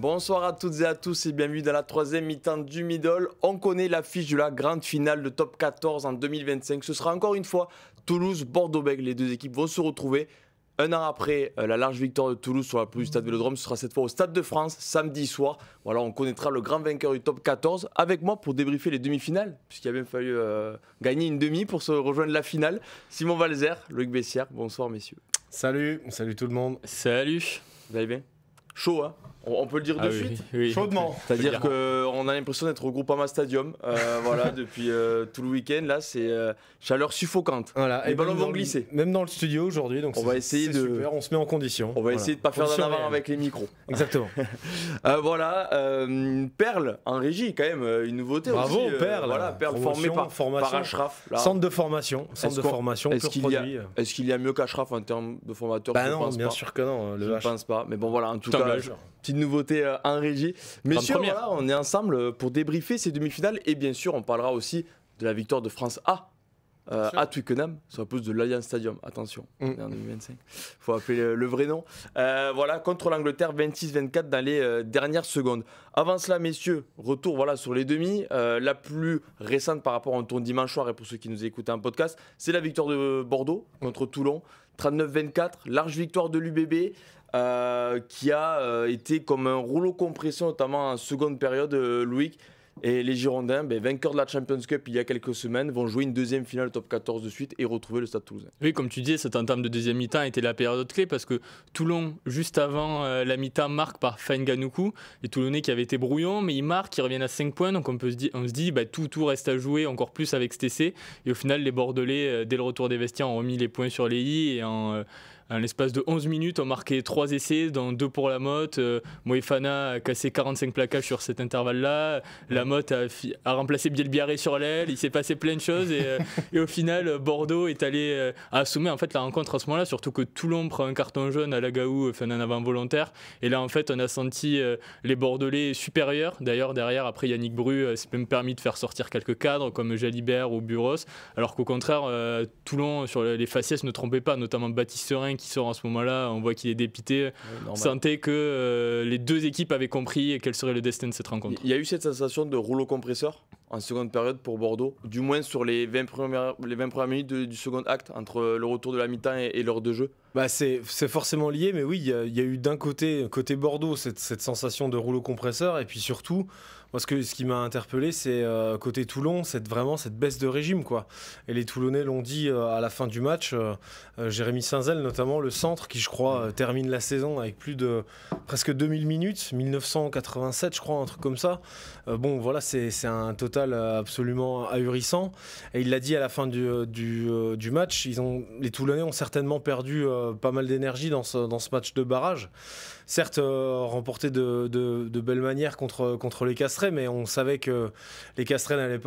Bonsoir à toutes et à tous et bienvenue dans la troisième mi-temps du Middle. On connaît l'affiche de la grande finale de Top 14 en 2025. Ce sera encore une fois Toulouse-Bordeaux-Bègles. Les deux équipes vont se retrouver un an après la large victoire de Toulouse sur la pelouse du Stade Vélodrome. Ce sera cette fois au Stade de France, samedi soir. Voilà, on connaîtra le grand vainqueur du Top 14. Avec moi pour débriefer les demi-finales, puisqu'il a bien fallu gagner une demi pour se rejoindre la finale. Simon Valzer, Loïc Bessière. Bonsoir messieurs. Salut tout le monde. Salut. Vous allez bien? Chaud, hein? On peut le dire de suite. Oui. Chaudement. C'est-à-dire qu'on a l'impression d'être au Groupama Stadium. Voilà, depuis tout le week-end, là, c'est chaleur suffocante. Voilà. Les ballons vont glisser. Même dans le studio aujourd'hui, donc on va essayer de. Super, on se met en condition. On va essayer de ne pas faire d'en avant avec les micros. Exactement. Voilà, Perle en régie, quand même, une nouveauté Bravo, aussi. Perle. Voilà, Perle formé par Ashraf. Là. Centre de formation. Pur produit. Est-ce qu'il y a mieux qu'Ashraf en termes de formateur? Bah non, bien sûr que non. Je ne pense pas. Mais bon, voilà, en tout cas. Petite nouveauté en régie. Messieurs, voilà, on est ensemble pour débriefer ces demi-finales et bien sûr, on parlera aussi de la victoire de France A à Twickenham sur la pelouse de l'Allianz Stadium. Attention, on est en 2025. Il faut appeler le vrai nom. Voilà, contre l'Angleterre, 26-24 dans les dernières secondes. Avant cela, messieurs, retour voilà, sur les demi. La plus récente par rapport à un tour dimanche soir, et pour ceux qui nous écoutent en podcast, c'est la victoire de Bordeaux contre Toulon. 39-24, large victoire de l'UBB. Qui a été comme un rouleau compresseur, notamment en seconde période, Loïc. Et les Girondins, vainqueurs de la Champions Cup il y a quelques semaines, vont jouer une deuxième finale top 14 de suite et retrouver le Stade Toulousain. Oui, comme tu disais, cette entame de deuxième mi-temps était la période clé parce que Toulon, juste avant la mi-temps, marque par Fainganoku. Les Toulonnais qui avaient été brouillons, mais ils marquent, ils reviennent à 5 points. Donc on se dit tout reste à jouer, encore plus avec STC. Et au final, les Bordelais, dès le retour des vestiaires, ont remis les points sur les i et en l'espace de 11 minutes, on marqué 3 essais, dont 2 pour la Motte. Moefana a cassé 45 plaquages sur cet intervalle-là. La Motte a remplacé Bielbiarré sur l'aile. Il s'est passé plein de choses. Et au final, Bordeaux est allé assommer en fait, la rencontre à ce moment-là. Surtout que Toulon prend un carton jaune à Lagaou, un avant volontaire. Et là, en fait, on a senti les Bordelais supérieurs. D'ailleurs, derrière, après, Yannick Bru s'est même permis de faire sortir quelques cadres comme Jalibert ou Buros. Alors qu'au contraire, Toulon, sur les faciès, ne trompait pas, notamment Baptiste Serin qui sort en ce moment-là, on voit qu'il est dépité. On sentait que les deux équipes avaient compris quel serait le destin de cette rencontre. Il y a eu cette sensation de rouleau compresseur en seconde période pour Bordeaux, du moins sur les 20 premières minutes du second acte, entre le retour de la mi-temps et l'heure de jeu. C'est forcément lié, mais oui, il y a eu d'un côté Bordeaux cette sensation de rouleau compresseur, et puis surtout, moi, ce qui m'a interpellé, c'est côté Toulon, vraiment cette baisse de régime, quoi. Et les Toulonnais l'ont dit à la fin du match, Jérémy Saint-Zel notamment, le centre, qui je crois termine la saison avec plus de presque 2000 minutes, 1987 je crois, un truc comme ça. Bon voilà, c'est un total absolument ahurissant. Et il l'a dit à la fin du match, les Toulonnais ont certainement perdu pas mal d'énergie dans ce match de barrage. Certes, remporté de belle manière contre les Castrets, mais on savait que les Castrets n'allaient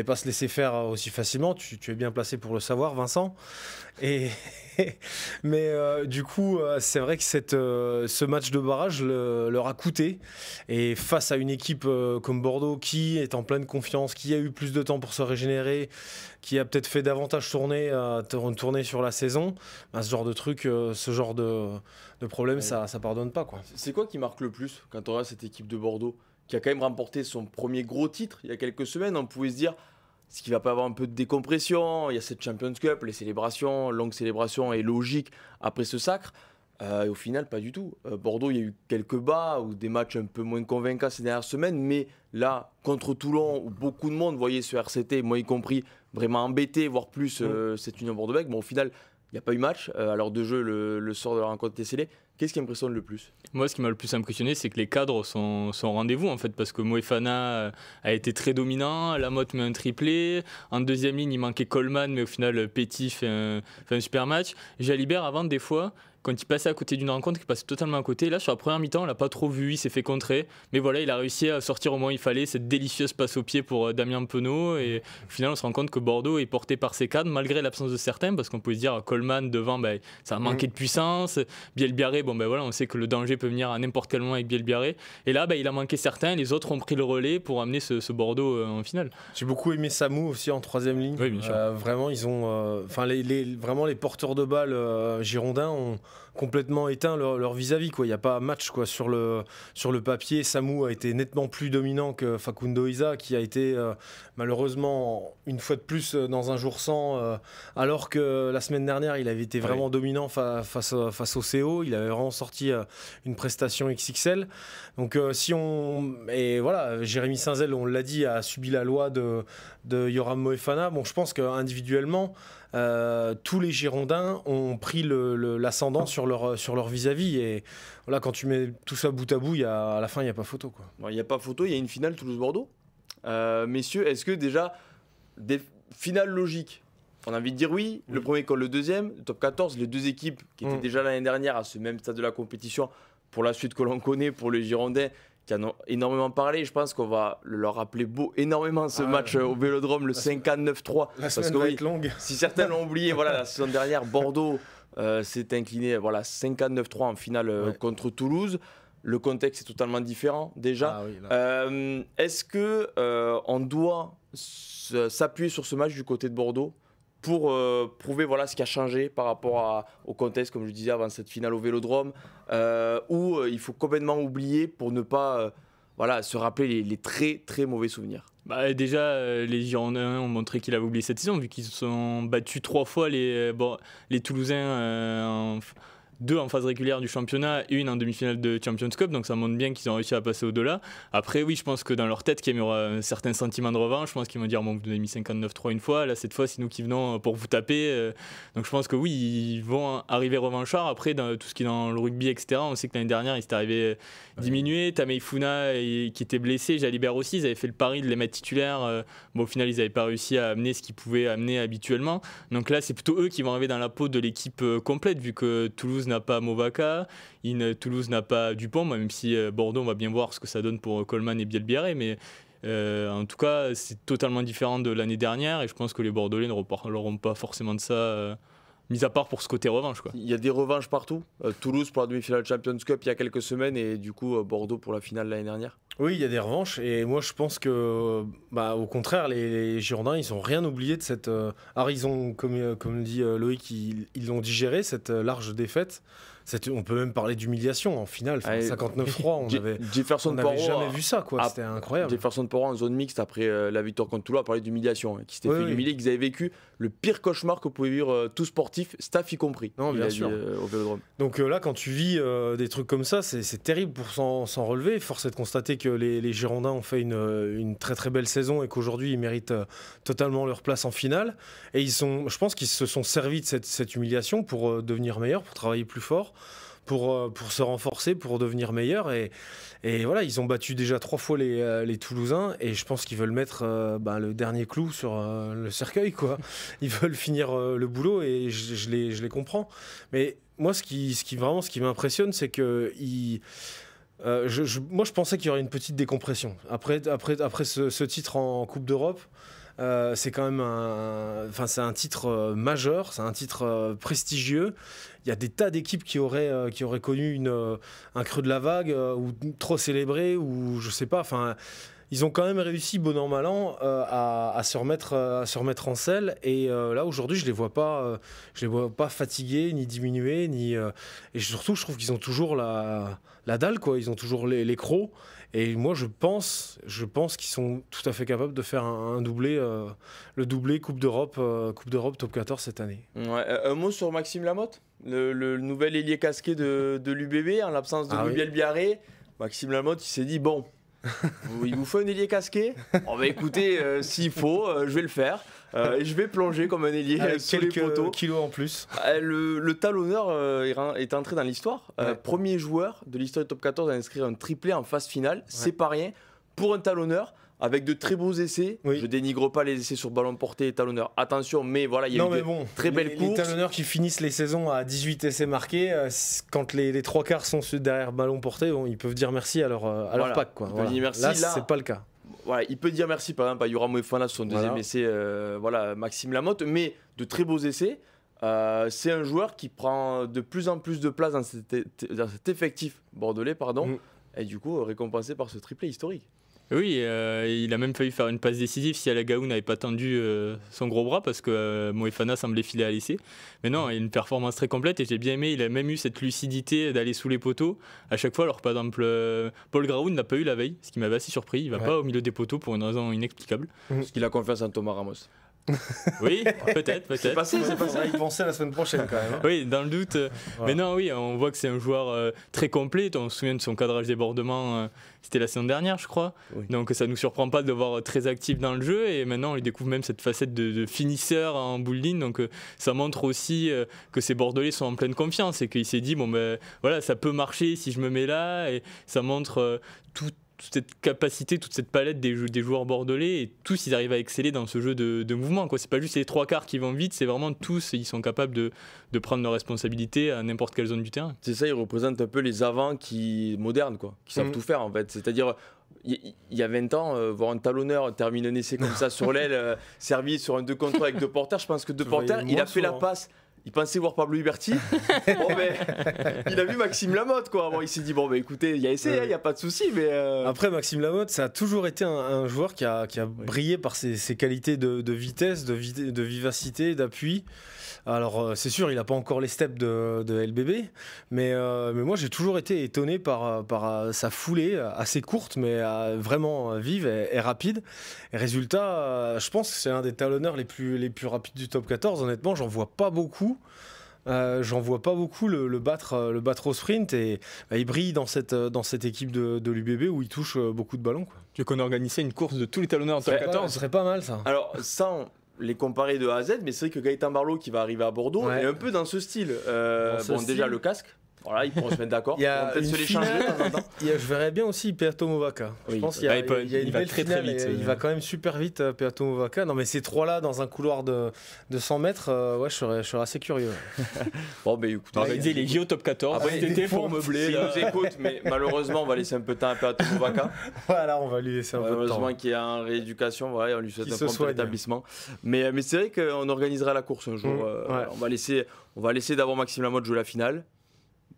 pas se laisser faire aussi facilement. Tu es bien placé pour le savoir, Vincent. Mais du coup, c'est vrai que ce match de barrage leur a coûté. Et face à une équipe comme Bordeaux qui est en pleine confiance, qui a eu plus de temps pour se régénérer, qui a peut-être fait davantage tourner sur la saison, ce genre de truc, ce genre de problème, ça pardonne pas, quoi. C'est quoi qui marque le plus quand on regarde cette équipe de Bordeaux qui a quand même remporté son premier gros titre il y a quelques semaines? On pouvait se dire, est-ce qu'il va pas avoir un peu de décompression? Il y a cette Champions Cup, les célébrations, longue célébration est logique après ce sacre. Et au final, pas du tout. Bordeaux, il y a eu quelques bas ou des matchs un peu moins convaincants ces dernières semaines, mais là, contre Toulon, où beaucoup de monde voyait ce RCT, moi y compris, vraiment embêté, voire plus cette Union Bordeaux-Bègles. Bon, au final, il n'y a pas eu match. À l'heure de jeu, le sort de la rencontre était scellé. Qu'est-ce qui impressionne le plus? Moi, ce qui m'a le plus impressionné, c'est que les cadres sont au rendez-vous, en fait, parce que Moefana a été très dominant, Lamotte met un triplé, en deuxième ligne, il manquait Coleman, mais au final, Petit fait un super match. Jalibert, avant, des fois, quand il passait à côté d'une rencontre, il passait totalement à côté. Là, sur la première mi-temps, on l'a pas trop vu, il s'est fait contrer. Mais voilà, il a réussi à sortir au moment où il fallait, cette délicieuse passe au pied pour Damien Penaud. Et au final, on se rend compte que Bordeaux est porté par ses cadres, malgré l'absence de certains, parce qu'on peut se dire, Coleman devant, ça a manqué de puissance. Bielbiarré, voilà, on sait que le danger peut venir à n'importe quel moment avec Bielbiarré. Et là, il a manqué certains, les autres ont pris le relais pour amener ce Bordeaux en finale. J'ai beaucoup aimé Samou aussi en troisième ligne. Oui, bien sûr. Vraiment, ils ont, vraiment les porteurs de balles girondins ont complètement éteint leur vis-à-vis, quoi. Il n'y a pas match, quoi. Sur le papier, Samu a été nettement plus dominant que Facundo Isa, qui a été malheureusement une fois de plus dans un jour sans, alors que la semaine dernière il avait été vraiment dominant face au CO. Il avait vraiment sorti une prestation XXL. Donc et voilà, Jérémy Saint-Zel, on l'a dit, a subi la loi de Yoram Moefana. Bon, je pense qu'individuellement tous les Girondins ont pris l'ascendant sur leur vis-à-vis, et voilà, quand tu mets tout ça bout à bout, à la fin il n'y a pas photo, quoi. Il n'y a pas photo, il y a une finale Toulouse-Bordeaux. Messieurs, est-ce que déjà des finales logiques, on a envie de dire oui, le premier contre le deuxième, le top 14, les deux équipes qui étaient déjà l'année dernière à ce même stade de la compétition, pour la suite que l'on connaît, pour les Girondins qui en ont énormément parlé. Je pense qu'on va leur rappeler énormément ce match au Vélodrome, le 5-9-3. La semaine va être longue. Si certains l'ont oublié, voilà, la saison dernière, Bordeaux s'est incliné 5-9-3 en finale contre Toulouse. Le contexte est totalement différent déjà. Est-ce que on doit s'appuyer sur ce match du côté de Bordeaux pour prouver ce qui a changé par rapport au contexte, comme je disais avant cette finale au Vélodrome, où il faut complètement oublier pour ne pas se rappeler les très très mauvais souvenirs? Déjà, les Girondins ont montré qu'ils avaient oublié cette saison, vu qu'ils se sont battus 3 fois les Toulousains, 2 en phase régulière du championnat et 1 en demi-finale de Champions Cup, donc ça montre bien qu'ils ont réussi à passer au-delà. Après oui, je pense que dans leur tête il y aura un certain sentiment de revanche. Je pense qu'ils vont dire bon, vous avez mis 59-3 une fois, là cette fois c'est nous qui venons pour vous taper, donc je pense que oui, ils vont arriver revanchards. Après dans tout ce qui est dans le rugby etc, on sait que l'année dernière ils s'étaient arrivés diminués. Tamei Funa qui était blessé, Jalibert aussi, ils avaient fait le pari de les mettre titulaires, au final ils n'avaient pas réussi à amener ce qu'ils pouvaient amener habituellement, donc là c'est plutôt eux qui vont arriver dans la peau de l'équipe complète, vu que Toulouse n'a pas Movaka, Toulouse n'a pas Dupont, même si Bordeaux, on va bien voir ce que ça donne pour Coleman et Bielbiarré, mais en tout cas c'est totalement différent de l'année dernière, et je pense que les Bordelais ne reparleront pas forcément de ça, mis à part pour ce côté revanche, quoi. Il y a des revanches partout. Toulouse pour la demi-finale Champions Cup il y a quelques semaines, et du coup Bordeaux pour la finale l'année dernière. Oui, il y a des revanches, et moi je pense que, au contraire, les Girondins, ils n'ont rien oublié de cette... ils ont, comme dit Loïc, ils l'ont digéré, cette large défaite. On peut même parler d'humiliation en finale, 59-3, on n'avait jamais vu ça, quoi. C'était incroyable. Jefferson Poro en zone mixte après la victoire contre Toulouse a parlé d'humiliation, qui s'était fait humilier, qu'ils avaient vécu le pire cauchemar que pouvait vivre tout sportif, staff y compris. Non, bien sûr. Au Vélodrome. Donc là, quand tu vis des trucs comme ça, c'est terrible pour s'en relever. Force est de constater que les Girondins ont fait une très très belle saison, et qu'aujourd'hui ils méritent totalement leur place en finale. Et je pense qu'ils se sont servis de cette humiliation pour devenir meilleurs, pour travailler plus fort, pour se renforcer, pour devenir meilleurs. Et voilà, ils ont battu déjà 3 fois les Toulousains, et je pense qu'ils veulent mettre le dernier clou sur le cercueil, quoi. Ils veulent finir le boulot, et je les comprends. Mais moi, ce qui m'impressionne, c'est que moi je pensais qu'il y aurait une petite décompression après ce titre en Coupe d'Europe. C'est quand même c'est un titre majeur, c'est un titre prestigieux. Il y a des tas d'équipes qui auraient connu un creux de la vague, ou trop célébré, ou je sais pas. Ils ont quand même réussi, bon an mal an, à se remettre en selle. Et là aujourd'hui, je les vois pas fatigués, ni diminués, et surtout, je trouve qu'ils ont toujours la dalle, quoi. Ils ont toujours les crocs. Et moi, je pense qu'ils sont tout à fait capables de faire un doublé, le doublé Coupe d'Europe Top 14 cette année. Ouais, un mot sur Maxime Lamotte, le nouvel ailier casqué de l'UBB, en l'absence de Bielbiarré. Maxime Lamotte, il s'est dit bon, il vous faut un ailier casqué. On va écouter, s'il faut, je vais le faire. Et je vais plonger comme un ailier sur les poteaux. Kilos en plus. Le talonneur est entré dans l'histoire. Premier joueur de l'histoire du Top 14 à inscrire un triplé en phase finale. C'est pas rien pour un talonneur, avec de très beaux essais. Je dénigre pas les essais sur ballon porté et talonneur. Attention, mais voilà, il y a eu très belles courses. Les talonneurs qui finissent les saisons à 18 essais marqués, quand les 3 quarts sont derrière ballon porté, ils peuvent dire merci à leur pack, quoi. Voilà. Merci, là, c'est pas le cas. Voilà, il peut dire merci par exemple à Yoram Moefana sur son deuxième essai, Maxime Lamotte, mais de très beaux essais. C'est un joueur qui prend de plus en plus de place dans cet effectif bordelais, et du coup récompensé par ce triplé historique. Oui, il a même failli faire une passe décisive si Alagaou n'avait pas tendu son gros bras parce que Moefana semblait filer à l'essai. Mais non, il a une performance très complète et j'ai bien aimé. Il a même eu cette lucidité d'aller sous les poteaux à chaque fois. Alors par exemple, Paul Graoun n'a pas eu la veille, ce qui m'avait assez surpris. Il va pas au milieu des poteaux pour une raison inexplicable. Parce qu'il a confiance en Thomas Ramos. Oui, peut-être. C'est passé. Il pensait la semaine prochaine quand même. Oui, dans le doute. Mais non, oui, on voit que c'est un joueur très complet. On se souvient de son cadrage débordement, c'était la saison dernière, je crois. Oui. Donc ça ne nous surprend pas de le voir très actif dans le jeu. Et maintenant, il découvre même cette facette de finisseur en boule ligne. Donc ça montre aussi que ces Bordelais sont en pleine confiance et qu'il s'est dit, bon ben voilà, ça peut marcher si je me mets là. Et ça montre toute cette capacité, toute cette palette des joueurs bordelais, et tous ils arrivent à exceller dans ce jeu de mouvement. C'est pas juste les trois quarts qui vont vite, c'est vraiment tous, ils sont capables de prendre leurs responsabilités à n'importe quelle zone du terrain. C'est ça, ils représentent un peu les avants modernes, qui savent tout faire en fait. C'est-à-dire, il y a 20 ans, voir un talonneur terminer un essai comme ça sur l'aile, servi sur un 2 contre 1 avec 2 porteurs, je pense que 2 porteurs, il a fait la passe. Il pensait voir Pablo Huberti. Bon, mais, il a vu Maxime Lamotte, quoi. Bon, il s'est dit, bon, écoutez, il y a essai, il n'y a pas de souci. Mais Après, Maxime Lamotte, ça a toujours été un joueur qui a brillé par ses qualités de vitesse, de vivacité, d'appui. Alors, c'est sûr, il n'a pas encore les steps de LBB, mais moi, j'ai toujours été étonné par sa foulée assez courte, mais vraiment vive et rapide. Et résultat, je pense que c'est un des talonneurs les plus rapides du top 14. Honnêtement, j'en vois pas beaucoup. Le battre au sprint, et il brille dans cette équipe de l'UBB où il touche beaucoup de ballons, quoi. Tu veux qu'on organisait une course de tous les talonneurs en top 14 Ce serait pas mal, ça. Alors, sans les comparer de A à Z, mais c'est vrai que Gaëtan Barlow qui va arriver à Bordeaux est un peu dans ce style. Déjà le casque. Voilà, ils pourront se mettre d'accord. Il y a peut-être se les changer de temps en temps. Je verrais bien aussi Peato Movaca. Je pense qu'il y a une belle très finale, vite. Il va quand même super vite, Peato Movaca. Non, mais ces trois-là dans un couloir de 100 mètres, je serais assez curieux. Bon, écoutez, on va organiser les JO top 14. Après, c'était pour meubler. S'il nous écoute, mais malheureusement, on va laisser un peu de temps à Peato Movaca. Voilà, on va lui laisser un peu de temps. Malheureusement, qu'il est en rééducation, voilà, on lui souhaite un prompt rétablissement. Mais c'est vrai qu'on organisera la course un jour. On va laisser d'abord Maxime Lamotte jouer la finale.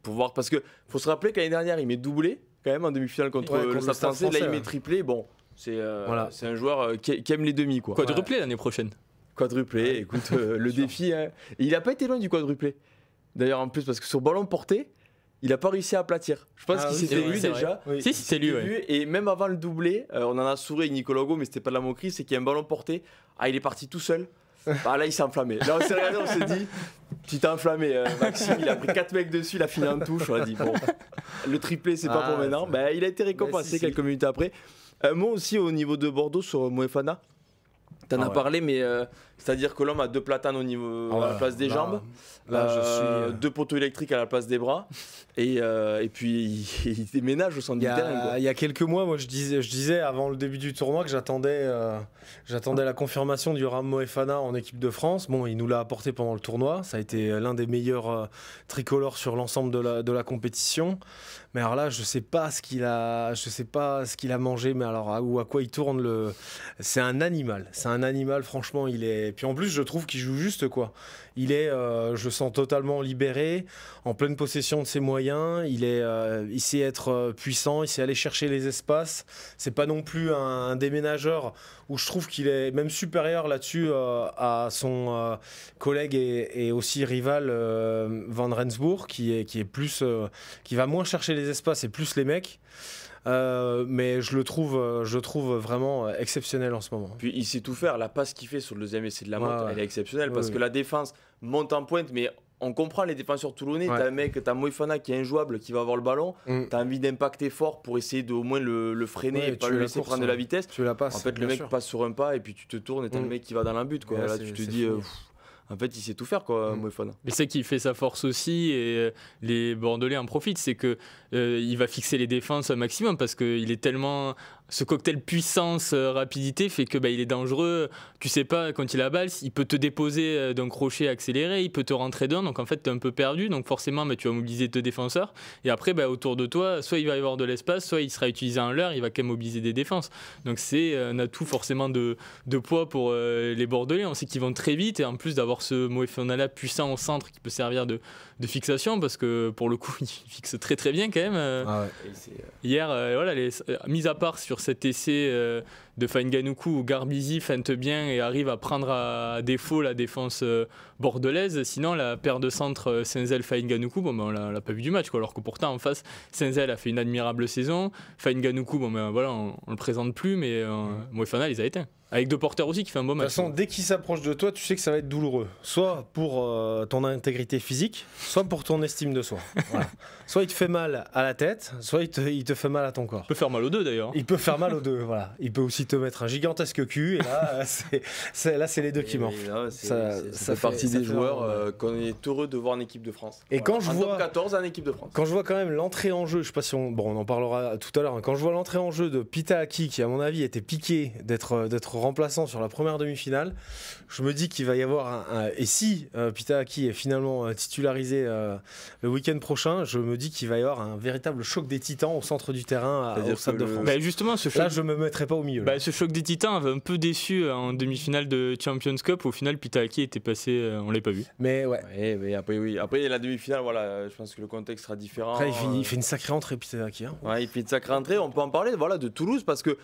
Pour voir, parce qu'il faut se rappeler qu'année dernière il met doublé quand même en demi-finale contre le Stade Français. Là il met triplé. Bon, c'est un joueur qui aime les demi, quoi. Quadruplé l'année prochaine. Quadruplé, écoute, le défi. Hein. Et il n'a pas été loin du quadruplé. D'ailleurs, en plus, parce que sur ballon porté, il n'a pas réussi à aplatir. Je pense qu'il s'était lu déjà. Oui. Si, c'est lui. Et même avant le doublé, on en a souri avec Nicolas Hugo, mais c'était pas de la moquerie, c'est qu'il y a un ballon porté. Il est parti tout seul. Là il s'est enflammé. Là on s'est regardé, on s'est dit, tu t'es enflammé, Maxime, il a pris 4 mecs dessus, il a fini en touche. On a dit, bon, le triplé c'est pas pour maintenant. Il a été récompensé quelques minutes après. Moi aussi au niveau de Bordeaux sur Moefana, t'en as parlé, mais c'est-à-dire que l'homme a 2 platanes à la place des jambes, 2 poteaux électriques à la place des bras, et puis il déménage au centre du terrain. Il y a quelques mois, moi je disais avant le début du tournoi que j'attendais la confirmation du Ram Moefana en équipe de France. Bon, il nous l'a apporté pendant le tournoi, ça a été l'un des meilleurs tricolores sur l'ensemble de la compétition. Mais alors là, je sais pas ce qu'il a mangé, mais alors ou à quoi il tourne. C'est un animal, franchement, il est. Et puis en plus, je trouve qu'il joue juste, quoi. Je sens totalement libéré, en pleine possession de ses moyens. Il sait être puissant, il sait aller chercher les espaces. C'est pas non plus un déménageur où je trouve qu'il est même supérieur là-dessus à son collègue et aussi rival Van Rensburg, qui va moins chercher les espaces et plus les mecs. Mais je le trouve vraiment exceptionnel en ce moment. Puis il sait tout faire. La passe qu'il fait sur le deuxième essai de Lamotte, elle est exceptionnelle parce que la défense monte en pointe, mais on comprend les défenseurs toulonnais. T'as Moefana qui est injouable, qui va avoir le ballon. T'as envie d'impacter fort pour essayer de au moins le freiner et pas le laisser prendre de la vitesse. Tu la passes, en fait, le mec passe sur un pas et puis tu te tournes et t'as le mec qui va dans la but, quoi. Là, tu te dis. En fait, il sait tout faire, quoi, Moefana. Mais c'est qui fait sa force aussi, et les Bordelais en profitent, c'est que il va fixer les défenses au maximum parce qu'il est tellement. Ce cocktail puissance, rapidité fait que il est dangereux. Tu sais pas, quand il a la balle, il peut te déposer d'un crochet accéléré, il peut te rentrer dedans. Donc en fait, tu es un peu perdu. Donc forcément, tu vas mobiliser 2 défenseurs. Et après, autour de toi, soit il va y avoir de l'espace, soit il sera utilisé en l'air, il va quand même mobiliser des défenses. Donc c'est un atout forcément de poids pour les Bordelais. On sait qu'ils vont très vite. Et en plus d'avoir ce Moefana puissant au centre qui peut servir de fixation, parce que pour le coup, il fixe très très bien quand même. Hier, mis à part sur cet essai de Fainganoku où Garbizi feinte bien et arrive à prendre à défaut la défense bordelaise. Sinon, la paire de centre Senzel-Fainganoku, bon, ben, on l'a pas vu du match, quoi, alors que pourtant en face, Senzel a fait une admirable saison. Fainganoku, bon, ben, voilà, on le présente plus, mais Moefana les a éteints. Avec deux porteurs aussi qui fait un beau match. De toute façon, dès qu'il s'approche de toi, tu sais que ça va être douloureux. Soit pour ton intégrité physique, soit pour ton estime de soi. Voilà. Soit il te fait mal à la tête, soit il te fait mal à ton corps. Il peut faire mal aux deux d'ailleurs. Il peut faire mal aux deux, voilà. Il peut aussi te mettre un gigantesque cul, et là, c'est les deux qui manquent. Ça fait partie des joueurs qu'on est heureux de voir en équipe de France. Et quand je vois top 14 en équipe de France. Quand je vois quand même l'entrée en jeu, je sais pas si on en parlera tout à l'heure, hein, quand je vois l'entrée en jeu de Pitaaki, qui à mon avis était piqué d'être remplaçant sur la première demi-finale, je me dis qu'il va y avoir et si Pitaaki est finalement titularisé le week-end prochain, je me dis qu'il va y avoir un véritable choc des titans au centre du terrain au Stade de France. Bah justement, là je me mettrai pas au milieu. Ce choc des titans avait un peu déçu en demi-finale de Champions Cup. Au final, Pitaaki était passé, on l'avait pas vu. Mais ouais. Mais après oui, après la demi-finale, voilà, je pense que le contexte sera différent. Après il fait une sacrée entrée Pitaaki. Hein. Ouais, il fait une sacrée entrée. On peut en parler, voilà, de Toulouse parce que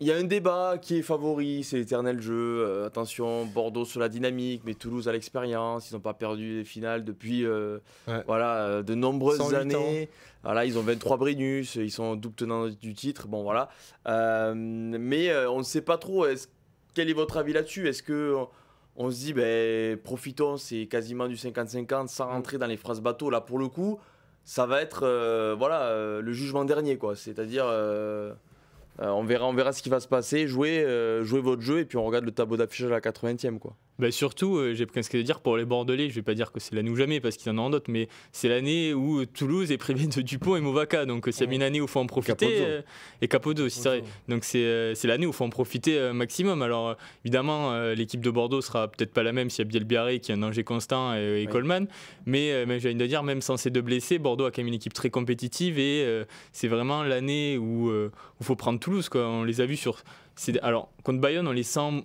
il y a un débat qui est favori, c'est l'éternel jeu. Attention, Bordeaux sur la dynamique, mais Toulouse à l'expérience. Ils n'ont pas perdu les finales depuis de nombreuses années. Voilà, ils ont 23 Brennus, ils sont double tenants du titre. Bon, voilà. Mais on ne sait pas trop. Quel est votre avis là-dessus? Est-ce que on se dit, profitons, c'est quasiment du 50-50 sans rentrer dans les phrases bateau. Là, pour le coup, ça va être le jugement dernier, quoi. C'est-à-dire. On verra ce qui va se passer, jouez votre jeu et puis on regarde le tableau d'affichage à la 80e quoi. Surtout, j'ai presque à dire pour les Bordelais, je vais pas dire que c'est l'année ou jamais parce qu'il y en a d'autres, mais c'est l'année où Toulouse est privé de Dupont et Movaca, donc c'est une année où il faut en profiter. Et Capozzo aussi, c'est vrai. Donc c'est l'année où il faut en profiter maximum. Alors évidemment, l'équipe de Bordeaux sera peut-être pas la même s'il y a Bielbiarré qui est un danger constant et Coleman, mais j'ai envie de dire, même sans ces deux blessés, Bordeaux a quand même une équipe très compétitive et c'est vraiment l'année où il faut prendre Toulouse, quoi. On les a vus alors contre Bayonne, on les sent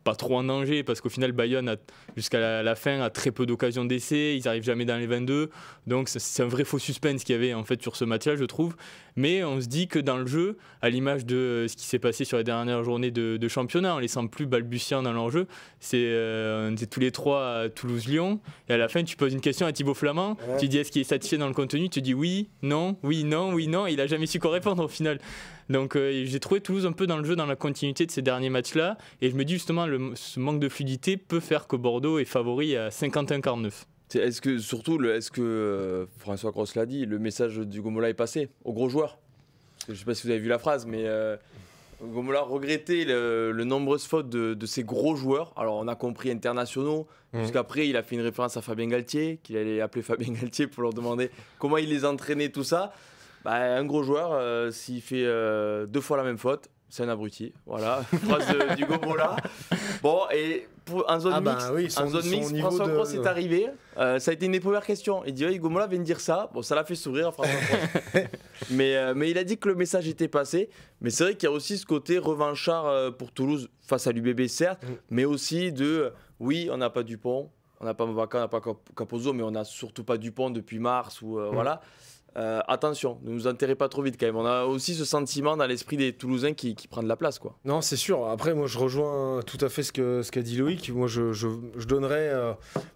pas trop en danger parce qu'au final Bayonne jusqu'à la fin a très peu d'occasions d'essai, ils n'arrivent jamais dans les 22, donc c'est un vrai faux suspense qu'il y avait en fait sur ce match-là, je trouve. Mais on se dit que dans le jeu, à l'image de ce qui s'est passé sur les dernières journées de championnat, on les sent plus balbutiants dans leur jeu. On était tous les trois à Toulouse-Lyon et à la fin tu poses une question à Thibaut Flamand, tu dis est-ce qu'il est satisfait dans le contenu, tu dis oui, non, oui, non, oui, non, et il a jamais su quoi répondre au final. Donc j'ai trouvé Toulouse un peu dans le jeu, dans la continuité de ces derniers matchs-là, et je me dis justement ce manque de fluidité peut faire que Bordeaux est favori à 51-49. Est-ce que François Cros l'a dit, le message d'Hugo Mola est passé aux gros joueurs? Je ne sais pas si vous avez vu la phrase, mais Hugo Mola regrettait le nombreuses fautes de ces gros joueurs. Alors on a compris internationaux, jusqu'après il a fait une référence à Fabien Galtier, qu'il allait appeler Fabien Galtier pour leur demander comment il les entraînait, tout ça. Un gros joueur, s'il fait 2 fois la même faute, c'est un abruti. Voilà, phrase d'Hugo Mola. Bon, et en zone mixte, François Cros est arrivé. Ça a été une des premières questions. Il dit Hugo Mola vient de dire ça. Bon, ça l'a fait sourire, François Cros. mais il a dit que le message était passé. Mais c'est vrai qu'il y a aussi ce côté revanchard pour Toulouse face à l'UBB, certes, mais aussi oui, on n'a pas Dupont, on n'a pas Movaca, on n'a pas Capozzo, mais on n'a surtout pas Dupont depuis mars. Voilà. Attention, ne nous enterrez pas trop vite quand même. On a aussi ce sentiment dans l'esprit des Toulousains qui prend de la place, quoi. Non, c'est sûr. Après, moi, je rejoins tout à fait ce qu'a dit Loïc. Moi, je donnerais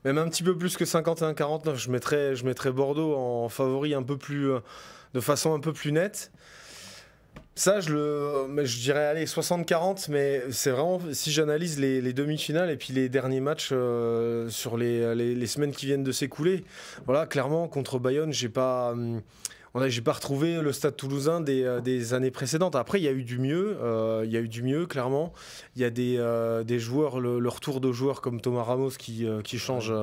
même un petit peu plus que 51-49. Je mettrais Bordeaux en favori de façon un peu plus nette. Ça, je dirais, allez, 60-40, mais c'est vraiment, si j'analyse les demi-finales et puis les derniers matchs sur les semaines qui viennent de s'écouler, voilà, clairement, contre Bayonne, j'ai pas retrouvé le Stade Toulousain des années précédentes. Après, il y a eu du mieux, clairement. Il y a des joueurs, le retour de joueurs comme Thomas Ramos qui change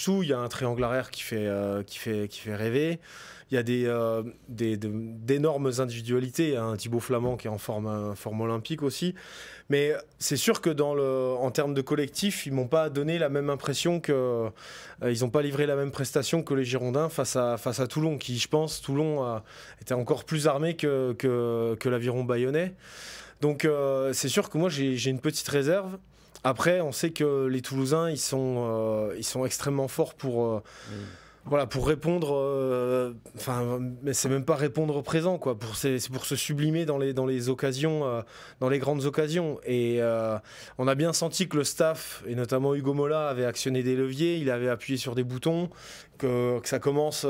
tout. Il y a un triangle arrière qui fait rêver. Il y a d'énormes individualités, un Thibaut Flamand qui est en forme olympique aussi. Mais c'est sûr que en termes de collectif, ils m'ont pas donné la même impression ils n'ont pas livré la même prestation que les Girondins face à Toulon, qui, je pense, Toulon était encore plus armé que l'aviron bayonnais. Donc c'est sûr que moi j'ai une petite réserve. Après, on sait que les Toulousains, ils sont extrêmement forts Voilà, pour répondre, mais c'est même pas répondre au présent, quoi. C'est pour se sublimer dans les occasions, dans les grandes occasions. Et on a bien senti que le staff, et notamment Hugo Mola, avait actionné des leviers, il avait appuyé sur des boutons, que ça commence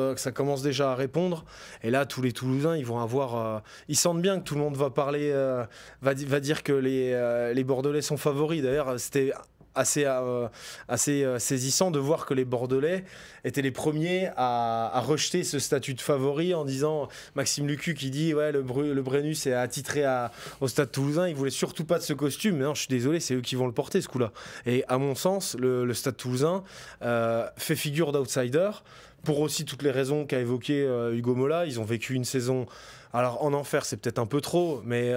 déjà à répondre. Et là, tous les Toulousains, ils vont avoir, ils sentent bien que tout le monde va parler, va dire que les Bordelais sont favoris. D'ailleurs, c'était assez saisissant de voir que les Bordelais étaient les premiers à rejeter ce statut de favori en disant, Maxime Lucu qui dit ouais, le Brennus est attitré au Stade Toulousain, il voulait surtout pas de ce costume. Mais non, je suis désolé, c'est eux qui vont le porter ce coup-là. Et à mon sens, le Stade Toulousain fait figure d'outsider pour aussi toutes les raisons qu'a évoqué Hugo Mola. Ils ont vécu une saison, alors en enfer c'est peut-être un peu trop, mais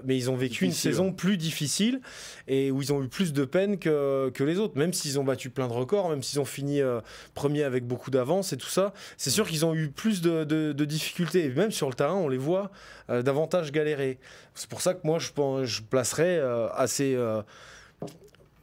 ils ont vécu une saison plus difficile et où ils ont eu plus de peine que les autres, même s'ils ont battu plein de records, même s'ils ont fini premier avec beaucoup d'avance et tout ça. C'est sûr qu'ils ont eu plus de difficultés, et même sur le terrain on les voit davantage galérer. C'est pour ça que moi je placerais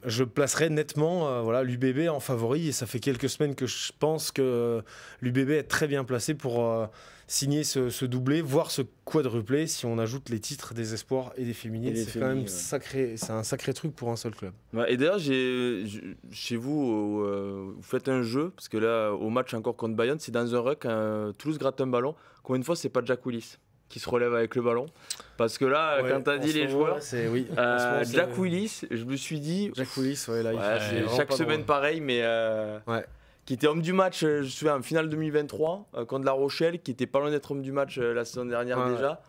je placerais nettement l'UBB en favori, et ça fait quelques semaines que je pense que l'UBB est très bien placé pour signer ce doublé, voire ce quadruplé si on ajoute les titres des espoirs et des féminines. C'est quand même c'est un sacré truc pour un seul club. Ouais, et d'ailleurs, chez vous, vous faites un jeu, parce que là, au match encore contre Bayonne, c'est dans un ruck, Toulouse gratte un ballon. Combien de fois c'est pas Jack Willis qui se relève avec le ballon? Parce que là, quand tu as dit les joueurs, Jack Willis, je me suis dit... Jack Willis, c'est chaque semaine pareil, mais... qui était homme du match, je me souviens, en finale 2023, contre La Rochelle, qui était pas loin d'être homme du match la saison dernière déjà.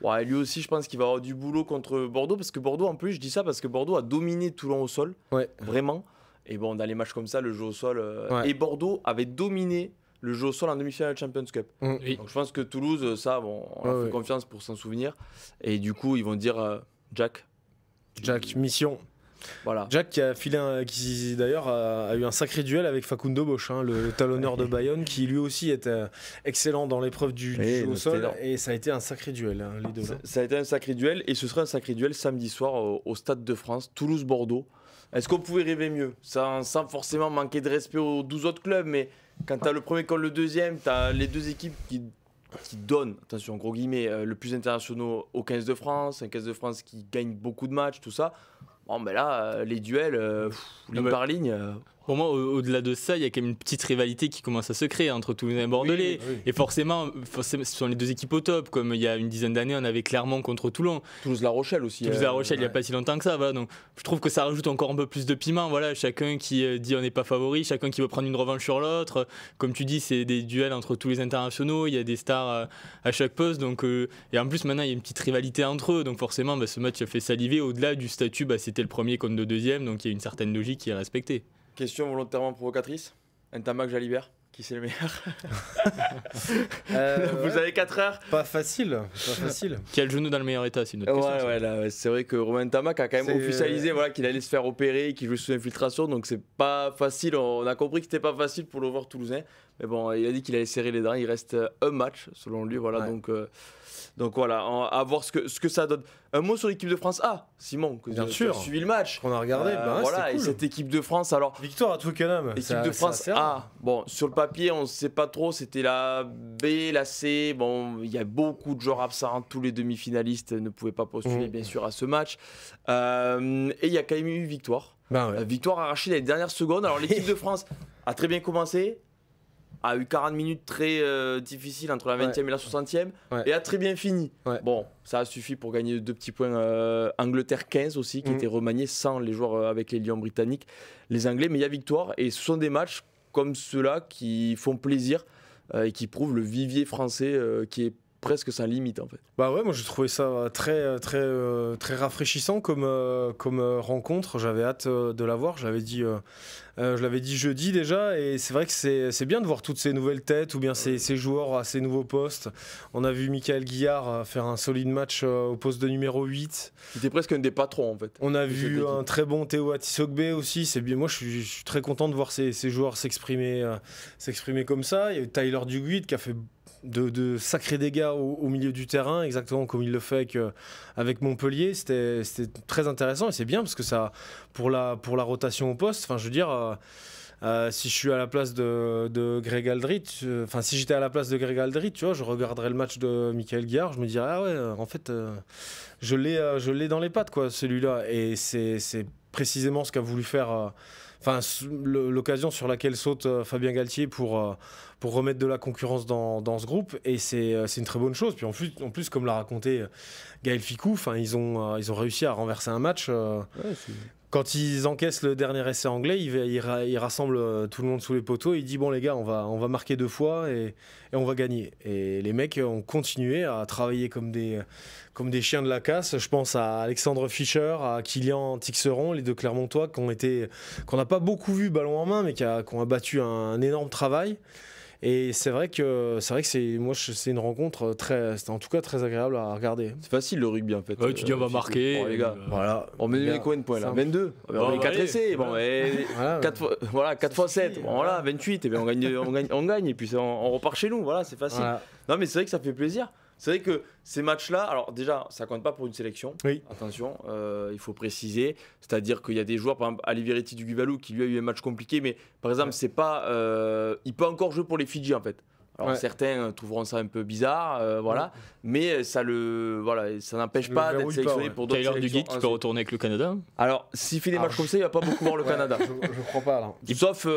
Ouais, lui aussi, je pense qu'il va avoir du boulot contre Bordeaux, parce que Bordeaux, en plus, je dis ça parce que Bordeaux a dominé Toulon au sol, vraiment. Et bon, dans les matchs comme ça, le jeu au sol... Et Bordeaux avait dominé le jeu au sol en demi-finale de Champions Cup. Donc je pense que Toulouse, ça, on a fait confiance pour s'en souvenir. Et du coup, ils vont dire Jack, mission. Voilà. Jack qui a filé qui d'ailleurs a eu un sacré duel avec Facundo Bosch, le talonneur de Bayonne, qui lui aussi était excellent dans l'épreuve du jeu au sol, et ça a été un sacré duel, les deux. Ça a été un sacré duel, et ce sera un sacré duel samedi soir au Stade de France, Toulouse-Bordeaux. Est-ce qu'on pouvait rêver mieux, sans forcément manquer de respect aux 12 autres clubs, mais quand tu as le premier contre le deuxième, tu as les deux équipes qui donnent, attention, gros guillemets, le plus internationaux au 15 de France, un 15 de France qui gagne beaucoup de matchs, tout ça. Bon, mais là, les duels, ligne par ligne. Pour moi, au-delà de ça, il y a quand même une petite rivalité qui commence à se créer entre Toulousain et Bordelais. Oui. Et forcément, ce sont les deux équipes au top. Comme il y a une dizaine d'années, on avait Clermont contre Toulon. Toulouse-La Rochelle aussi. Toulouse-La Rochelle, il n'y a pas si longtemps que ça. Voilà. Donc, je trouve que ça rajoute encore un peu plus de piment. Voilà, chacun qui dit on n'est pas favori, chacun qui veut prendre une revanche sur l'autre. Comme tu dis, c'est des duels entre tous les internationaux. Il y a des stars à chaque poste. Donc, et en plus, maintenant, il y a une petite rivalité entre eux. Donc forcément, ce match a fait saliver. Au-delà du statut, c'était le premier contre le deuxième. Donc il y a une certaine logique qui est respectée. Question volontairement provocatrice. Ntamak Jalibert, qui c'est le meilleur? Vous avez 4 heures? Pas facile. Qui a le genou dans le meilleur état, c'est une autre question. C'est vrai que Romain Ntamak a quand même officialisé qu'il allait se faire opérer, qu'il jouait sous infiltration, donc c'est pas facile. On a compris que c'était pas facile pour le joueur toulousain. Mais bon, il a dit qu'il allait serrer les dents. Il reste un match, selon lui. Voilà, donc voilà, à voir ce que ça donne. Un mot sur l'équipe de France A, Simon, que tu as suivi le match. On a regardé, voilà, cool. Et cette équipe de France, alors... Victoire à Twickenham. L'équipe de France A, bon, sur le papier, on ne sait pas trop, c'était la B, la C. Bon, il y a beaucoup de joueurs absents, tous les demi-finalistes ne pouvaient pas postuler, bien sûr, à ce match. Et il y a quand même eu victoire. Victoire arrachée dans les dernières secondes. Alors l'équipe de France a très bien commencé, a eu 40 minutes très difficiles entre la 20e et la 60e, et a très bien fini. Bon, ça a suffi pour gagner 2 petits points. Angleterre 15 aussi, qui était remanié sans les joueurs avec les Lions britanniques, les Anglais, mais il y a victoire, et ce sont des matchs comme ceux-là qui font plaisir et qui prouvent le vivier français qui est presque sans limite en fait. Moi j'ai trouvé ça très rafraîchissant comme rencontre. J'avais hâte de la voir. Je l'avais dit jeudi déjà, et c'est vrai que c'est bien de voir toutes ces nouvelles têtes ou bien ces joueurs à ces nouveaux postes. On a vu Michael Guillard faire un solide match au poste de numéro 8. Il était presque un des patrons en fait. On a vu un très bon Théo Atisogbe aussi. C'est bien. Moi je suis très content de voir ces joueurs s'exprimer comme ça. Il y a eu Tyler Duguid qui a fait de sacrés dégâts au milieu du terrain, exactement comme il le fait avec Montpellier. C'était très intéressant, et c'est bien parce que ça, pour la rotation au poste, enfin je veux dire, Si je suis à la place de Greg Aldrit, enfin si j'étais à la place de Greg Aldrit, tu vois, je regarderais le match de Michael Guillard, je me dirais ah ouais, en fait, je l'ai dans les pattes quoi, celui-là. Et c'est précisément ce qu'a voulu faire. Enfin, l'occasion sur laquelle saute Fabien Galtier pour remettre de la concurrence dans ce groupe, et c'est une très bonne chose. Puis en plus comme l'a raconté Gaël Ficou, ils ont réussi à renverser un match. Quand ils encaissent le dernier essai anglais, ils rassemblent tout le monde sous les poteaux, et ils disent bon les gars, on va marquer 2 fois et on va gagner. Et les mecs ont continué à travailler comme des chiens de la casse. Je pense à Alexandre Fischer, à Kylian Tixeron, les 2 Clermontois qu'on n'a pas beaucoup vu ballon en main, mais qui ont abattu un énorme travail. Et c'est vrai que c'est une rencontre c'était en tout cas très agréable à regarder. C'est facile le rugby en fait. Ouais, tu dis on va marquer. Bon, les gars, voilà. On met combien de points là? 22. On est 4 essais. Bon, 4 fois 7. Bon, voilà, 28. Et bien on gagne et puis on repart chez nous. Voilà, c'est facile. Voilà. Non mais c'est vrai que ça fait plaisir. C'est vrai que ces matchs-là, alors déjà, ça compte pas pour une sélection. Oui. Attention, il faut préciser. C'est-à-dire qu'il y a des joueurs, par exemple, Ali Verity du Guivalou, qui lui a eu un match compliqué, mais par exemple, c'est pas, il peut encore jouer pour les Fidji en fait. Alors certains trouveront ça un peu bizarre, voilà, mais ça n'empêche pas d'être sélectionné pour d'autres sélections. Taylor Duguid qui peut retourner avec le Canada. Alors, s'il fait des matchs comme ça, il va pas beaucoup voir le Canada. Je crois pas là. Sauf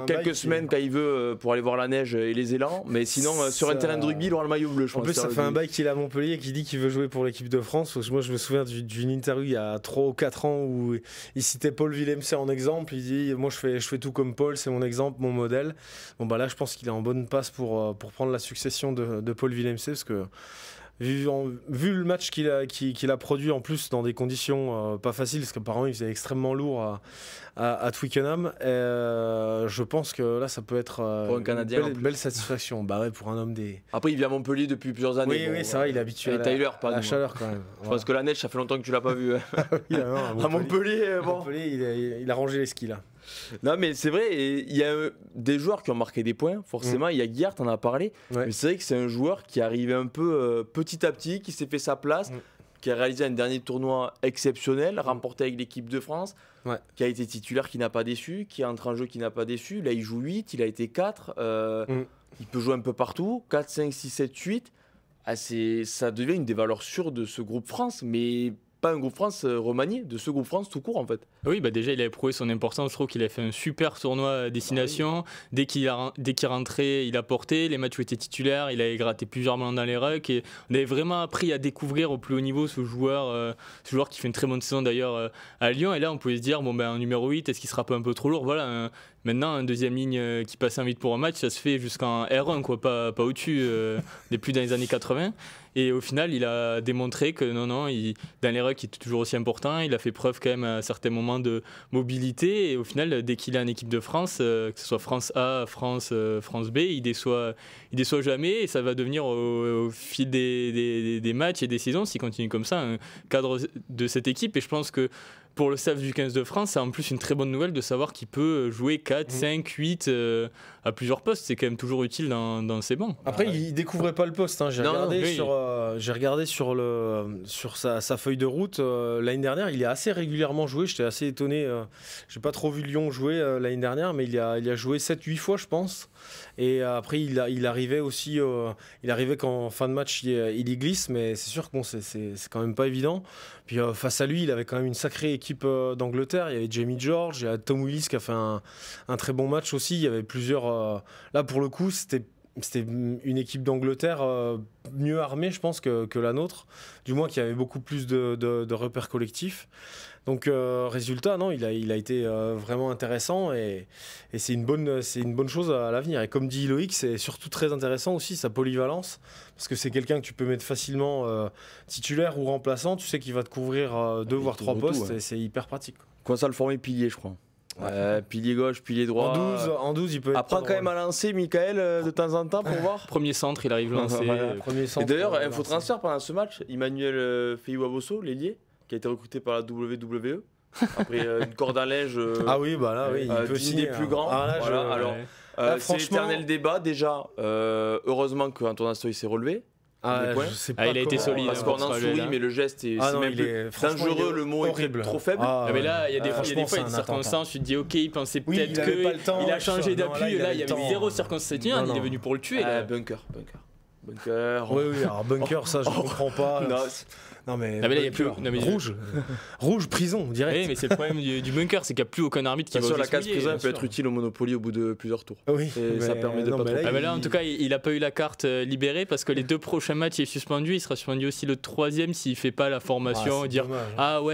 quelques semaines quand il veut pour aller voir la neige et les élans, mais sinon sur un terrain de rugby, il aura le maillot bleu. En plus, ça fait un bail qu'il est à Montpellier et qu'il dit qu'il veut jouer pour l'équipe de France. Moi, je me souviens d'une interview il y a 3 ou 4 ans où il citait Paul Villemc en exemple. Il dit moi je fais tout comme Paul, c'est mon exemple, mon modèle. Bon bah là, je pense qu'il est en bonne passe pour prendre la succession de Paul Villemc, parce que vu le match qu'il a produit en plus dans des conditions pas faciles, parce qu'apparemment il faisait extrêmement lourd à Twickenham, je pense que là ça peut être pour un Canadien une belle satisfaction. Bah ouais, pour un homme des... Après il vit à Montpellier depuis plusieurs années. Oui, c'est vrai, il est habitué à la chaleur quand même. Je pense que la neige, ça fait longtemps que tu l'as pas vu. À Montpellier, bon. Il a rangé les skis là. Non mais c'est vrai, il y a des joueurs qui ont marqué des points, forcément. Il y a Guillard, t'en as parlé, mais c'est vrai que c'est un joueur qui est arrivé un peu petit à petit, qui s'est fait sa place, qui a réalisé un dernier tournoi exceptionnel, remporté avec l'équipe de France, qui a été titulaire, qui n'a pas déçu, qui est entré en jeu, qui n'a pas déçu. Là il joue 8, il a été 4, il peut jouer un peu partout, 4, 5, 6, 7, 8. Ça devient une des valeurs sûres de ce groupe France, mais pas un groupe France remanié, de ce groupe France tout court en fait. Oui, bah déjà il avait prouvé son importance. Je trouve qu'il a fait un super tournoi à destination. Dès qu'il rentrait, il a porté. Les matchs où il était titulaire, il avait gratté plusieurs ballons dans les rucks. Et on avait vraiment appris à découvrir au plus haut niveau ce joueur qui fait une très bonne saison d'ailleurs à Lyon. Et là on pouvait se dire, un numéro 8, est-ce qu'il sera pas un peu trop lourd? Voilà, maintenant un deuxième ligne qui passe un 8 pour un match, ça se fait jusqu'en R1, quoi, pas au-dessus, des plus dans les années 80. Et au final, il a démontré que non, dans les rucks, il était toujours aussi important. Il a fait preuve quand même à certains moments de mobilité. Et au final, dès qu'il est en équipe de France, que ce soit France A, France B, il déçoit jamais. Et ça va devenir au fil des matchs et des saisons, s'il continue comme ça, un cadre de cette équipe. Et je pense que pour le staff du 15 de France, c'est en plus une très bonne nouvelle de savoir qu'il peut jouer 4, 5, 8 à plusieurs postes. C'est quand même toujours utile dans ses bancs. Après, il découvrait pas le poste. J'ai regardé sur sa feuille de route. L'année dernière, il a assez régulièrement joué. J'étais assez étonné. J'ai pas trop vu Lyon jouer l'année dernière, mais il a joué 7-8 fois, je pense. Et après, il arrivait aussi. Il arrivait qu'en fin de match, il y glisse, mais c'est sûr que c'est quand même pas évident. Puis face à lui, il avait quand même une sacrée équipe d'Angleterre. Il y avait Jamie George, il y a Tom Willis qui a fait un très bon match aussi. Il y avait plusieurs. Là, pour le coup, c'était une équipe d'Angleterre mieux armée, je pense, que la nôtre. Du moins, qui avait beaucoup plus de repères collectifs. Donc, résultat, non, il a été vraiment intéressant et c'est une bonne chose à l'avenir. Et comme dit Loïc, c'est surtout très intéressant aussi sa polyvalence, parce que c'est quelqu'un que tu peux mettre facilement titulaire ou remplaçant. Tu sais qu'il va te couvrir 2 voire 3 postes et c'est hyper pratique. Quoi, ça le former pilier, je crois. Pilier gauche, pilier droit. En 12, il peut être. Apprends quand même à lancer, Michael, de temps en temps pour voir. Premier centre, il arrive à lancer. Et d'ailleurs, info transfert pendant ce match, Emmanuel Feiwaboso, l'ailier, qui a été recruté par la WWE. Après une corde à linge. Ah oui, bah là, oui, il peut signer des plus grands. Alors, c'est l'éternel débat déjà. Heureusement qu'Antoine Astoy s'est relevé. Il a été solide. Parce qu'on en sourit, mais le geste est même dangereux, le mot est trop faible. Mais là, il y a des fois, il y a des circonstances, tu te dis, ok, il pensait peut-être qu'il a changé d'appui, et là, il y avait zéro circonstance, il est venu pour le tuer. Bunker. Oui, alors bunker, ça, je comprends pas. Non mais là, il y a plus rouge prison direct. Oui, mais c'est le problème du bunker, c'est qu'il n'y a plus aucun arbitre qui va la case prison peut être utile au Monopoly au bout de plusieurs tours. Oui, ça permet de pas trop. Là en tout cas, il a pas eu la carte libérée parce que les 2 prochains matchs il est suspendu, il sera suspendu aussi le 3e s'il fait pas la formation et dire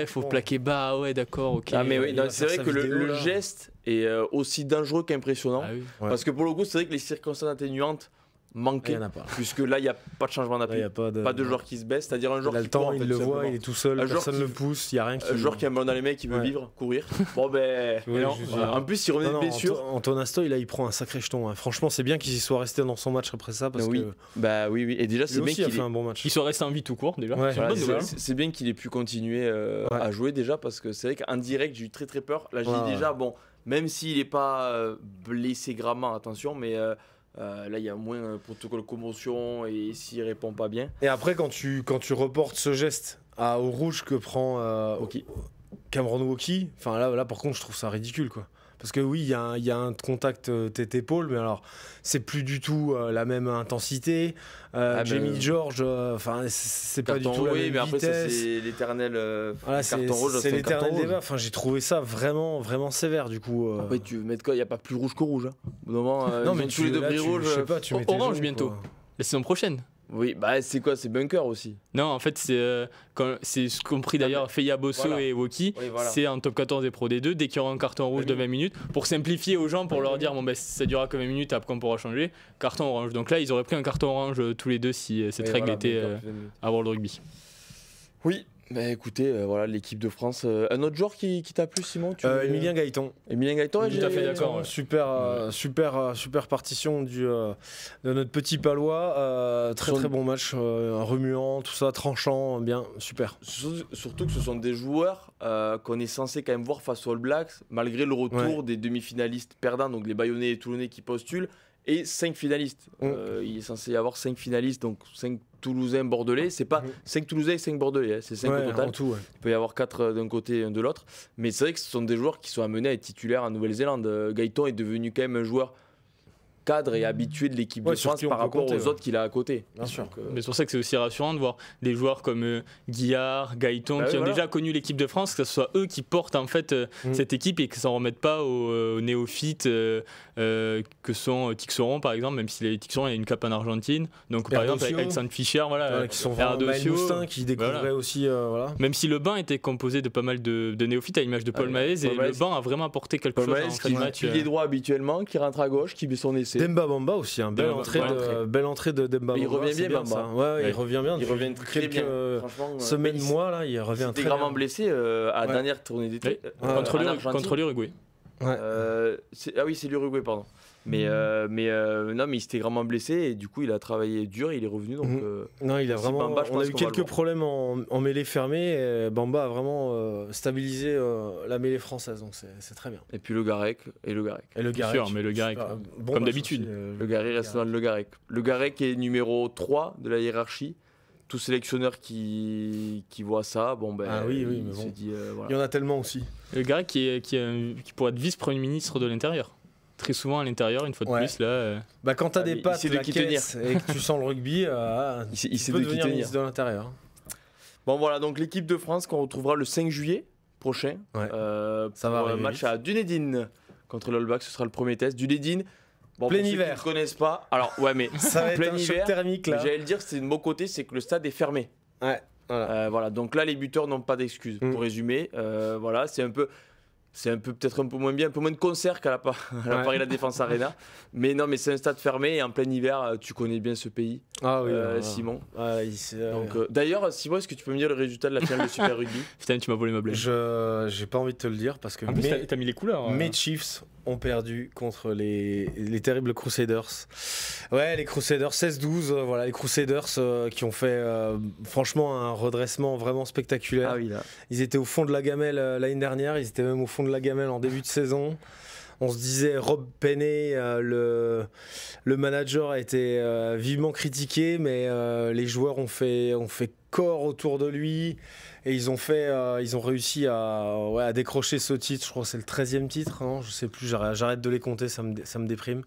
faut plaquer bas, d'accord, OK. Mais oui, c'est vrai que le geste est aussi dangereux qu'impressionnant parce que pour le coup, c'est vrai que les circonstances atténuantes manqué, puisque là il n'y a pas de changement d'appui, pas de joueur qui se baisse, c'est-à-dire un joueur qui court, il le voit, il est tout seul, personne ne le pousse, il n'y a rien qui... Un joueur qui a un ballon dans les mains, qui veut vivre, courir, en plus il revenait de blessure. Antonin Stoy, là il prend un sacré jeton, franchement c'est bien qu'il y soit resté dans son match après ça, parce que... oui, et déjà c'est bien qu'il a fait un bon match. Qu'il soit resté en vie tout court déjà, c'est bien qu'il ait pu continuer à jouer déjà, parce que c'est vrai qu'en direct j'ai eu très peur, là je dis déjà, même s'il n'est pas blessé gravement, attention, mais... là il y a moins protocole commotion et s'il répond pas bien. Et après quand tu reportes ce geste au rouge que prend Cameron Wauquiez, enfin là par contre je trouve ça ridicule quoi. Parce que oui, il y a un contact tête-épaule, mais alors c'est plus du tout la même intensité. Jamie George, c'est pas du tout la même mais après vitesse. C'est l'éternel carton rouge. C'est l'éternel débat. Enfin, j'ai trouvé ça vraiment sévère du coup. Après, tu veux mettre quoi ? Il n'y a pas plus rouge que rouge. Non, mais tous les deux gris rouges. Je sais pas, tu mets orange bientôt. La saison prochaine. Oui, c'est quoi ? C'est bunker aussi. Non, en fait, c'est ce qu'ont pris d'ailleurs Feya Bosso et Wauquiez. C'est en top 14 des Pro D2, dès qu'il y aura un carton rouge de 20 minutes, pour simplifier aux gens, pour leur dire ça durera que 20 minutes, après on pourra changer. Carton orange. Donc là, ils auraient pris un carton orange tous les deux si cette règle était à World Rugby. Oui. Écoutez, l'équipe de France. Un autre joueur qui t'a plu, Simon ? Emilien Gaëton. Emilien Gaëton, tout à fait d'accord. Super partition de notre petit Palois. Très bon match, remuant, tout ça, tranchant, bien, super. Surtout que ce sont des joueurs qu'on est censé quand même voir face aux All Blacks, malgré le retour des demi-finalistes perdants, donc les Bayonnais et Toulonnais qui postulent, et 5 finalistes. Il est censé y avoir 5 finalistes, donc 5 Toulousains, Bordelais, c'est pas 5 Toulousains et 5 Bordelais, c'est 5 au total. Tout, Il peut y avoir 4 d'un côté et 1 de l'autre. Mais c'est vrai que ce sont des joueurs qui sont amenés à être titulaires en Nouvelle-Zélande. Gaëton est devenu quand même un joueur cadre et habitué de l'équipe de France par rapport aux autres qu'il a à côté. Bien sûr. Mais c'est pour ça que c'est aussi rassurant de voir des joueurs comme Guillard, Gaëton qui ont déjà connu l'équipe de France, que ce soit eux qui portent en fait cette équipe et que ça ne remettent pas aux néophytes que sont Tixoron par exemple, même si les Tixoron il y a une cape en Argentine. Donc par exemple avec Alexandre Fischer, qui sont Moustin qui découvraient aussi. Même si le banc était composé de pas mal de néophytes à l'image de Paul Maez, et le banc a vraiment apporté quelque chose. Qui est droit habituellement, qui rentre à gauche, qui met son essai. Demba Bamba aussi, belle entrée de Demba Bamba. Il revient bien, Bamba. Il revient bien. Il revient très bien. Semaines, mois là, il revient très bien. Il était gravement blessé à la dernière tournée d'été contre l'Uruguay. C'est l'Uruguay, pardon. Mais il s'était grandement blessé et du coup il a travaillé dur et il est revenu. Donc, non, il a vraiment. Bamba, on a eu quelques problèmes en mêlée fermée. Et Bamba a vraiment stabilisé la mêlée française, donc c'est très bien. Et puis le Garec. Bien sûr, mais le Garec, comme d'habitude. Le Garec reste dans le Garec. Le Garec est numéro 3 de la hiérarchie. Tout sélectionneur qui voit ça, oui, mais il se dit. Il y en a tellement aussi. Le Garec qui pourrait être vice-premier ministre de l'Intérieur. Très souvent à l'intérieur, une fois de plus là. Quand t'as des pattes, la caisse et que tu sens le rugby, il peut devenir ministre de l'Intérieur. Bon voilà, donc l'équipe de France qu'on retrouvera le 5 juillet prochain. Ça va un match à Dunedin contre l'All Blacks, ce sera le premier test. Dunedin. Plein hiver. Ceux qui ne connaissent pas. Alors mais ça va être plein hiver thermique là. J'allais le dire, c'est de mon côté, c'est que le stade est fermé. Voilà. Donc là les buteurs n'ont pas d'excuses. Pour résumer, c'est peut-être un peu moins bien, un peu moins de concert qu'à la Paris La Défense Arena. Mais non, mais c'est un stade fermé et en plein hiver, tu connais bien ce pays, Simon. D'ailleurs, Simon, est-ce que tu peux me dire le résultat de la finale de Super Rugby ? Putain, tu m'as volé ma blague. J'ai pas envie de te le dire parce que. En plus, t'as mis les couleurs. Mes Chiefs ont perdu contre les terribles Crusaders. Les Crusaders 16-12. Les Crusaders qui ont fait franchement un redressement vraiment spectaculaire. Ils étaient au fond de la gamelle l'année dernière. Ils étaient même au fond de la gamelle en début de saison. On se disait Rob Penney, le manager, a été vivement critiqué, mais les joueurs ont fait corps autour de lui et ils ont réussi à décrocher ce titre. Je crois que c'est le 13e titre, hein, je sais plus, j'arrête de les compter, ça me déprime.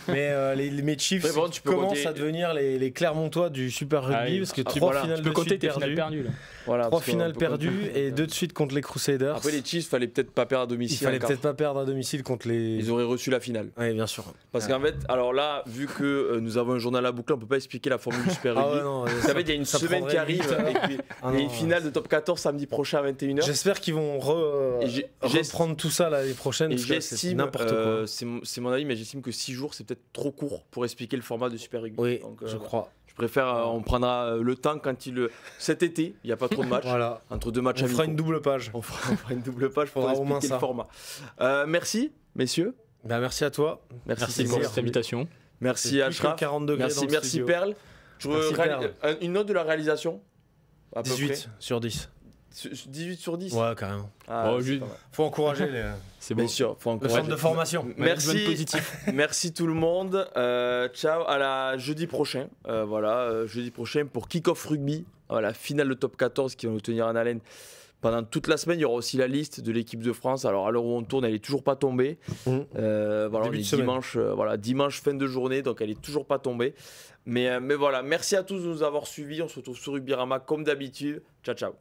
Mais mes Chiefs commencent à devenir les Clermontois du Super Rugby, parce que 3 finales de suite perdues. Voilà, 3 finales perdues et 2 de suite contre les Crusaders. Après les Chiefs, fallait peut-être pas perdre à domicile. Il fallait peut-être pas perdre à domicile contre les. Ils auraient reçu la finale. Oui, bien sûr. Parce qu'en fait, alors là, vu que nous avons un journal à boucler, on peut pas expliquer la formule du Super Rugby. Vous savez, il y a une semaine qui arrive et puis il y a une finale de top 14 samedi prochain à 21h. J'espère qu'ils vont reprendre tout ça l'année prochaine. Et j'estime, n'importe quoi. C'est mon avis, mais j'estime que 6 jours, c'est peut-être trop court pour expliquer le format de Super Rugby. Oui, donc, je crois. Je préfère, on prendra le temps cet été, il n'y a pas trop de matchs. Voilà. Entre 2 matchs on fera une double page. On fera une double page pour expliquer le format. Merci, messieurs. Merci à toi. Merci pour cette invitation. Merci Achraf. 40 degrés merci Perle. Une note de la réalisation 18 sur 10. 18 sur 10. Ouais, carrément. Faut encourager les. C'est bien sûr, faut encourager. Le centre de formation. Merci tout le monde. Ciao, à la jeudi prochain. Jeudi prochain pour Kick-Off Rugby. Voilà, finale de top 14 qui va nous tenir en haleine pendant toute la semaine. Il y aura aussi la liste de l'équipe de France. Alors à l'heure où on tourne, elle est toujours pas tombée. On est dimanche fin de journée, donc elle est toujours pas tombée. Mais voilà, merci à tous de nous avoir suivis. On se retrouve sur Rugbyrama comme d'habitude. Ciao, ciao.